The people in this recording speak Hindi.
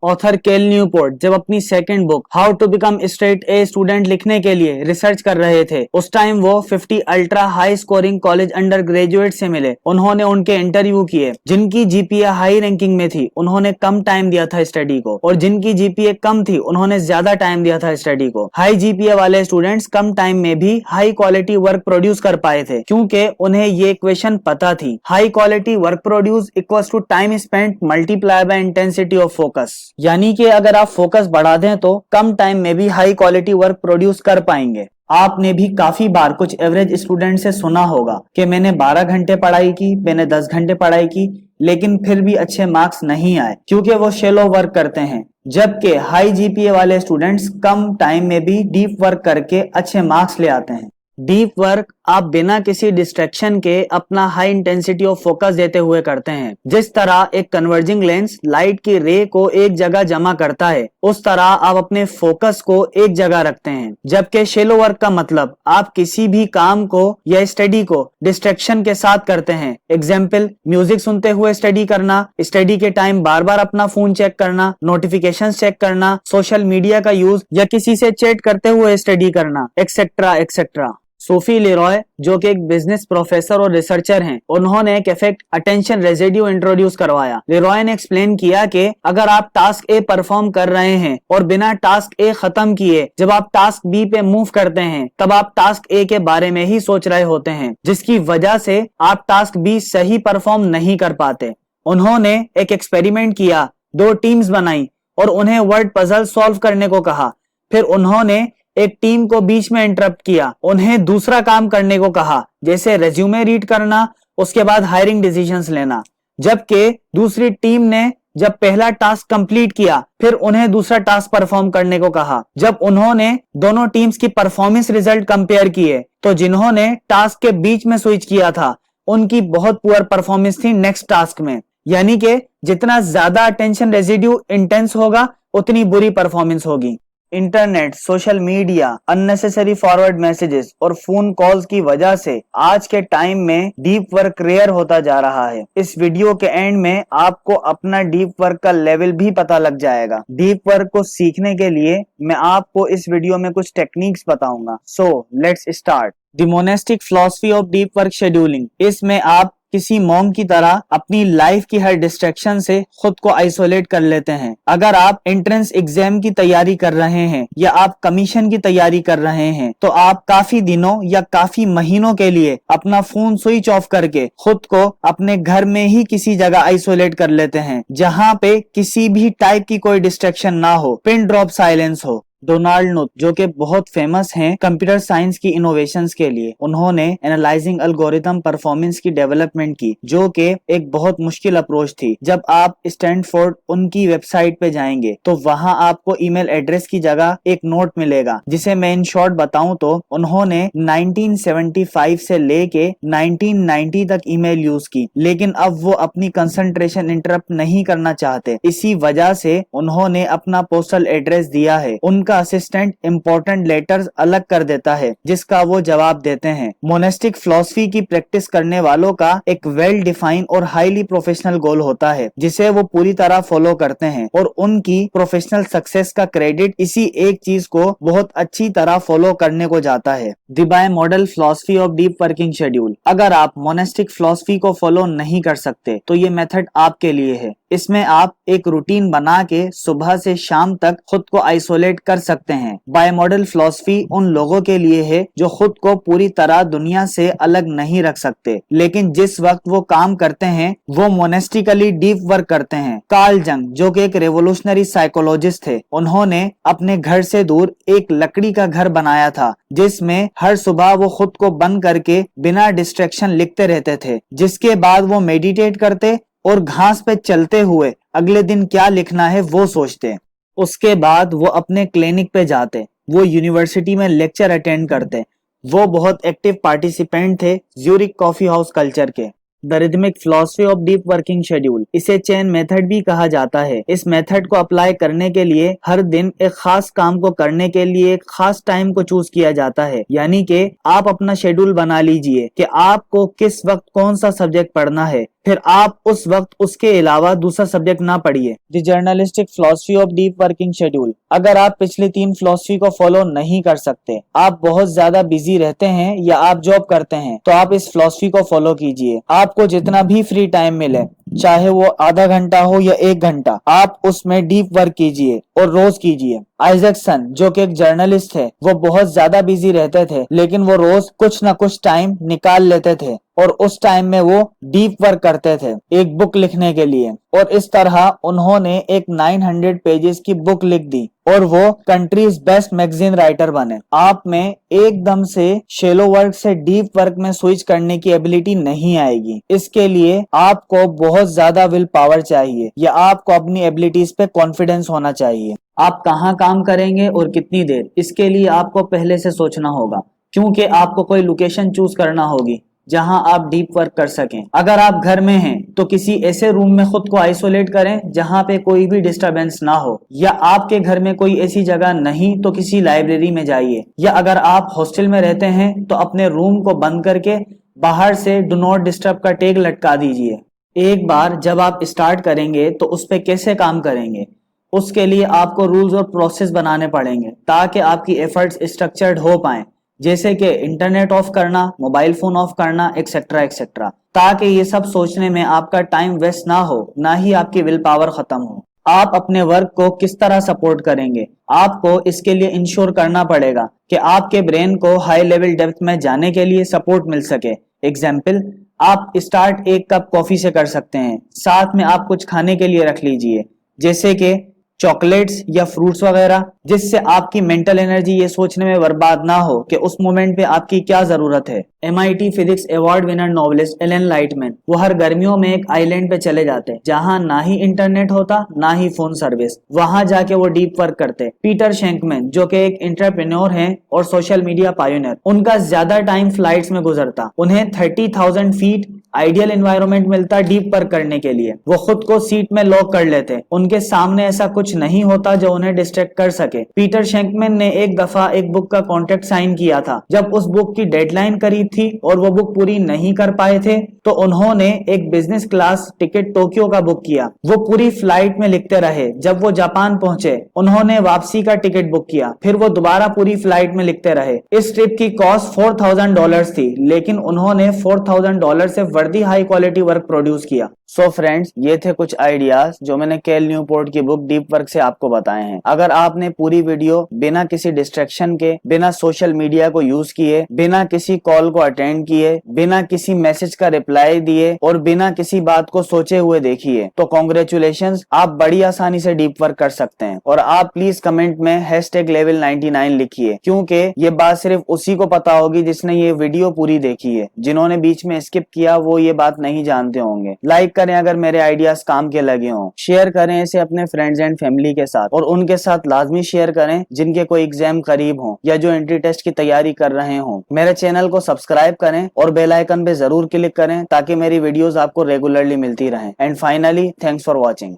ऑथर केल न्यूपोर्ट जब अपनी second book how to become straight A student लिखने के लिए रिसर्च कर रहे थे, उस टाइम वो 50 ultra high scoring college under graduate से मिले। उन्होंने उनके इंटरव्यू किए। जिनकी जीपीए हाई रैंकिंग में थी उन्होंने कम टाइम दिया था स्टडी को, और जिनकी जीपीए कम थी उन्होंने ज्यादा टाइम दिया था स्टडी को। हाई जीपीए वाले स्टूडेंट्स कम टाइम में भी हाई क्वालिटी वर्क प्रोड्यूस कर पाए थे, क्योंकि उन्हें ये इक्वेशन पता थी, high quality work produce equals to time spent multiply by intensity of focus. यानी कि अगर आप फोकस बढ़ा दें तो कम टाइम में भी हाई क्वालिटी वर्क प्रोड्यूस कर पाएंगे। आपने भी काफी बार कुछ एवरेज स्टूडेंट से सुना होगा कि मैंने 12 घंटे पढ़ाई की, मैंने 10 घंटे पढ़ाई की, लेकिन फिर भी अच्छे मार्क्स नहीं आए, क्योंकि वो शेलो वर्क करते हैं। जबकि हाई जीपीए वाले स्टूडेंट्स कम टाइम में भी डीप वर्क करके अच्छे मार्क्स ले आते हैं। डीप वर्क आप बिना किसी डिस्ट्रैक्शन के अपना हाई इंटेंसिटी ऑफ फोकस देते हुए करते हैं। जिस तरह एक कन्वर्जिंग लेंस लाइट की रे को एक जगह जमा करता है, उस तरह आप अपने फोकस को एक जगह रखते हैं। जबकि शेलो वर्क का मतलब आप किसी भी काम को या स्टडी को डिस्ट्रैक्शन के साथ करते हैं। एग्जाम्पल, म्यूजिक सुनते हुए स्टडी करना, स्टडी के टाइम बार बार अपना फोन चेक करना, नोटिफिकेशंस चेक करना, सोशल मीडिया का यूज या किसी से चैट करते हुए स्टडी करना, एक्सेट्रा एक्सेट्रा। सोफी लेरॉय जो कि एक बिजनेस प्रोफेसर और रिसर्चर हैं, उन्होंने एक इफेक्ट अटेंशन रेजिड्यू इंट्रोड्यूस करवाया। लेरॉय ने एक्सप्लेन किया कि अगर आप टास्क ए परफॉर्म कर रहे हैं और बिना टास्क ए खत्म किए जब आप टास्क बी पे मूव करते हैं, तब आप टास्क ए के बारे में ही सोच रहे होते हैं, जिसकी वजह से आप टास्क बी सही परफॉर्म नहीं कर पाते। उन्होंने एक एक्सपेरिमेंट किया, 2 टीम्स बनाई और उन्हें वर्ड पजल सॉल्व करने को कहा। फिर उन्होंने एक टीम को बीच में इंटरप्ट किया, उन्हें दूसरा काम करने को कहा, जैसे रेज्यूमे रीड करना, उसके बाद हायरिंग डिसीजंस लेना। जबकि दूसरी टीम ने जब पहला टास्क कंप्लीट किया, फिर उन्हें दूसरा टास्क परफॉर्म करने को कहा। जब उन्होंने दोनों टीम्स की परफॉर्मेंस रिजल्ट कंपेयर किए, तो जिन्होंने टास्क के बीच में स्विच किया था, उनकी बहुत पुअर परफॉर्मेंस थी नेक्स्ट टास्क में। यानी कि जितना ज्यादा अटेंशन रेजिड्यू इंटेंस होगा, उतनी बुरी परफॉर्मेंस होगी। Internet, social media, unnecessary forward messages और फोन कॉल्स की वजह से आज के टाइम में डीप वर्क रेयर होता जा रहा है। इस वीडियो के एंड में आपको अपना डीप वर्क का लेवल भी पता लग जाएगा। डीप वर्क को सीखने के लिए मैं आपको इस वीडियो में कुछ टेक्निक्स बताऊंगा। So let's start. The monastic philosophy of deep work scheduling. इसमें आप किसी मॉन्क की तरह अपनी लाइफ की हर डिस्ट्रैक्शन से खुद को आइसोलेट कर लेते हैं। अगर आप एंट्रेंस एग्जाम की तैयारी कर रहे हैं या आप कमीशन की तैयारी कर रहे हैं, तो आप काफी दिनों या काफी महीनों के लिए अपना फोन स्विच ऑफ करके खुद को अपने घर में ही किसी जगह आइसोलेट कर लेते हैं, जहां पे किसी भी टाइप की कोई डिस्ट्रैक्शन ना हो, पिन ड्रॉप साइलेंस हो। डोनाल्ड नुथ जो कि बहुत फेमस हैं कंप्यूटर साइंस की इनोवेशंस के लिए, उन्होंने एनालाइजिंग एल्गोरिथम परफॉर्मेंस की डेवलपमेंट की, जो कि एक बहुत मुश्किल अप्रोच थी। जब आप स्टैनफोर्ड उनकी वेबसाइट पे जाएंगे तो वहां आपको ईमेल एड्रेस की जगह एक नोट मिलेगा, जिसे मैं इन शॉर्ट बताऊं तो उन्होंने 1975 से लेके 1990 तक ईमेल यूज की, लेकिन अब वो अपनी कंसंट्रेशन इंटरप्ट नहीं करना चाहते। इसी वजह से उन्होंने अपना पोस्टल एड्रेस दिया है। उनका असिस्टेंट इंपॉर्टेंट लेटर्स अलग कर देता है, जिसका वो जवाब देते हैं। मोनेस्टिक फिलॉसफी की प्रैक्टिस करने वालों का एक वेल डिफाइंड और हाईली प्रोफेशनल गोल होता है, जिसे वो पूरी तरह फॉलो करते हैं, और उनकी प्रोफेशनल सक्सेस का क्रेडिट इसी एक चीज को बहुत अच्छी तरह फॉलो करने को जाता है। The bimodal philosophy of deep working schedule. अगर आप मोनेस्टिक फिलॉसफी को फॉलो नहीं कर सकते तो ये मेथड आपके लिए है। इसमें आप एक रूटीन बना के सुबह से शाम तक खुद को आइसोलेट कर सकते हैं। बाय मॉडल फिलॉसफी उन लोगों के लिए है जो खुद को पूरी तरह दुनिया से अलग नहीं रख सकते, लेकिन जिस वक्त वो काम करते हैं वो मोनेस्टिकली डीप वर्क करते हैं। कार्ल जंग जो कि एक रेवोल्यूशनरी साइकोलॉजिस्ट थे, उन्होंने अपने घर से दूर एक लकड़ी का घर बनाया था, जिसमें हर सुबह वो खुद को बंद करके बिना डिस्ट्रैक्शन लिखते रहते थे। जिसके बाद वो मेडिटेट करते और घास पे चलते हुए अगले दिन क्या लिखना है वो सोचते। उसके बाद वो अपने क्लिनिक पे जाते, वो यूनिवर्सिटी में लेक्चर अटेंड करते। वो बहुत एक्टिव पार्टिसिपेंट थे ज्यूरिक कॉफी हाउस कल्चर के। The rhythmic philosophy of deep working schedule, इसे चेन मेथड भी कहा जाता है। इस मेथड को अप्लाई करने के लिए हर दिन एक खास काम को करने के लिए एक खास टाइम को चूज किया जाता है। यानी कि आप अपना शेड्यूल बना लीजिए कि आपको किस वक्त कौन सा सब्जेक्ट पढ़ना है, फिर आप उस वक्त उसके अलावा दूसरा सब्जेक्ट ना पढ़िए। The journalistic philosophy of deep working schedule. अगर आप पिछली 3 फिलॉसफी को फॉलो नहीं कर सकते, आप बहुत ज्यादा बिजी रहते हैं या आप जॉब करते हैं, तो आप इस फिलॉसफी को फॉलो कीजिए। आपको जितना भी फ्री टाइम मिले, चाहे वो आधा घंटा हो या 1 घंटा, आप उसमें डीप वर्क कीजिए और रोज कीजिए। आइजैक्सन जो कि एक जर्नलिस्ट है, वो बहुत ज्यादा बिजी रहते थे, लेकिन वो रोज कुछ ना कुछ टाइम निकाल लेते थे और उस टाइम में वो डीप वर्क करते थे एक बुक लिखने के लिए। और इस तरह उन्होंने एक 900 पेजेस की बुक लिख दी और वो कंट्रीज बेस्ट मैगजीन राइटर बने। आप में एकदम से शैलो वर्क से डीप वर्क में स्विच करने की एबिलिटी नहीं आएगी। इसके लिए आपको बहुत ज्यादा विल पावर चाहिए या आपको अपनी एबिलिटीज पे कॉन्फिडेंस होना चाहिए। आप कहाँ काम करेंगे और कितनी देर, इसके लिए आपको पहले से सोचना होगा, क्योंकि आपको कोई लोकेशन चूज करना होगी जहां आप डीप वर्क कर सकें। अगर आप घर में हैं तो किसी ऐसे रूम में खुद को आइसोलेट करें जहां पे कोई भी डिस्टरबेंस ना हो, या आपके घर में कोई ऐसी जगह नहीं तो किसी लाइब्रेरी में जाइए, या अगर आप हॉस्टल में रहते हैं तो अपने रूम को बंद करके बाहर से डू नॉट डिस्टर्ब का टैग लटका दीजिए। एक बार जब आप स्टार्ट करेंगे तो उस पर कैसे काम करेंगे, उसके लिए आपको रूल्स और प्रोसेस बनाने पड़ेंगे ताकि आपकी एफर्ट्स स्ट्रक्चर्ड हो पाए, जैसे कि इंटरनेट ऑफ करना, मोबाइल फोन ऑफ करना, एक्सेट्रा एक्सेट्रा, ताकि ये सब सोचने में आपका टाइम वेस्ट ना हो, ना ही आपकी विल पावर खत्म हो। आप अपने वर्क को किस तरह सपोर्ट करेंगे, आपको इसके लिए इंश्योर करना पड़ेगा कि आपके ब्रेन को हाई लेवल डेप्थ में जाने के लिए सपोर्ट मिल सके। एग्जाम्पल, आप स्टार्ट 1 कप कॉफी से कर सकते हैं, साथ में आप कुछ खाने के लिए रख लीजिए, जैसे कि चॉकलेट्स या फ्रूट्स वगैरह, जिससे आपकी मेंटल एनर्जी ये सोचने में बर्बाद ना हो कि उस मोमेंट पे आपकी क्या जरूरत है। MIT physics award winner novelist Alan Lightman, वो हर गर्मियों में एक आइलैंड पे चले जाते जहां ना ही इंटरनेट होता ना ही फोन सर्विस, वहां जाके वो डीप वर्क करते। पीटर शेंकमैन जो कि एक एंटरप्रेन्योर हैं और सोशल मीडिया पायोनियर, उनका ज्यादा टाइम फ्लाइट्स में गुजरता। उन्हें 30,000 फीट आइडियल एनवायरनमेंट मिलता डीप वर्क करने के लिए। वो खुद को सीट में लॉक कर लेते, उनके सामने ऐसा कुछ नहीं होता जो उन्हें डिस्ट्रैक्ट कर सके। पीटर शेंकमैन ने एक दफा एक बुक का कॉन्ट्रैक्ट साइन किया था। जब उस बुक की डेडलाइन करीब थी और वो बुक पूरी नहीं कर पाए थे, तो उन्होंने एक बिजनेस क्लास टिकट टोक्यो का बुक किया। वो पूरी फ्लाइट में लिखते रहे। जब वो जापान पहुंचे, उन्होंने वापसी का टिकट बुक किया, फिर वो दोबारा पूरी फ्लाइट में लिखते रहे। इस ट्रिप की कॉस्ट $4,000 थी, लेकिन उन्होंने $4,000 से वर्दी हाई क्वालिटी वर्क प्रोड्यूस किया। सो फ्रेंड्स, ये थे कुछ आइडियाज जो मैंने कैल न्यूपोर्ट की बुक डीप वर्क से आपको बताए हैं। अगर आपने पूरी वीडियो बिना किसी डिस्ट्रैक्शन के, बिना सोशल मीडिया को यूज किए, बिना किसी कॉल को अटेंड किए, बिना किसी मैसेज का रिप्लाई दिए और बिना किसी बात को सोचे हुए देखी है, तो कॉन्ग्रेचुलेशंस, आप बड़ी आसानी से डीप वर्क कर सकते हैं। और आप प्लीज कमेंट में #level 99 लिखिए, क्योंकि ये बात सिर्फ उसी को पता होगी जिसने ये वीडियो पूरी देखी है। जिन्होंने बीच में स्किप किया वो ये बात नहीं जानते होंगे। लाइक करें अगर मेरे आइडियाज काम के लगे हों, शेयर करें इसे अपने फ्रेंड्स एंड फैमिली के साथ, और उनके साथ लाजमी शेयर करें जिनके कोई एग्जाम करीब हो या जो एंट्री टेस्ट की तैयारी कर रहे हों। मेरे चैनल को सब्सक्राइब करें और बेल आइकन पे जरूर क्लिक करें ताकि मेरी वीडियोस आपको रेगुलरली मिलती रहें। And finally, thanks for watching.